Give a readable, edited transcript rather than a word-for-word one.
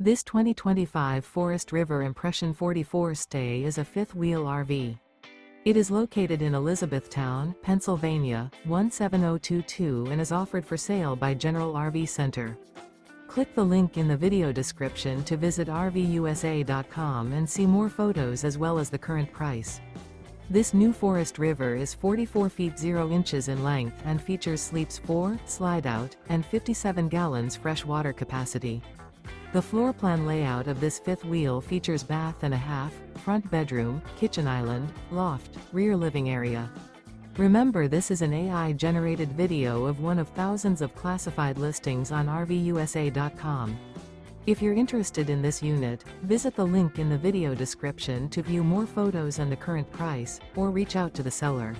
This 2025 Forest River Impression 44 Stay is a fifth-wheel RV. It is located in Elizabethtown, Pennsylvania, 17022 and is offered for sale by General RV Center. Click the link in the video description to visit RVUSA.com and see more photos as well as the current price. This new Forest River is 44 feet 0 inches in length and features sleeps 4, slide-out, and 57 gallons fresh water capacity. The floor plan layout of this fifth wheel features bath and a half, front bedroom, kitchen island, loft, rear living area. Remember, this is an AI-generated video of one of thousands of classified listings on RVUSA.com. If you're interested in this unit, visit the link in the video description to view more photos and the current price, or reach out to the seller.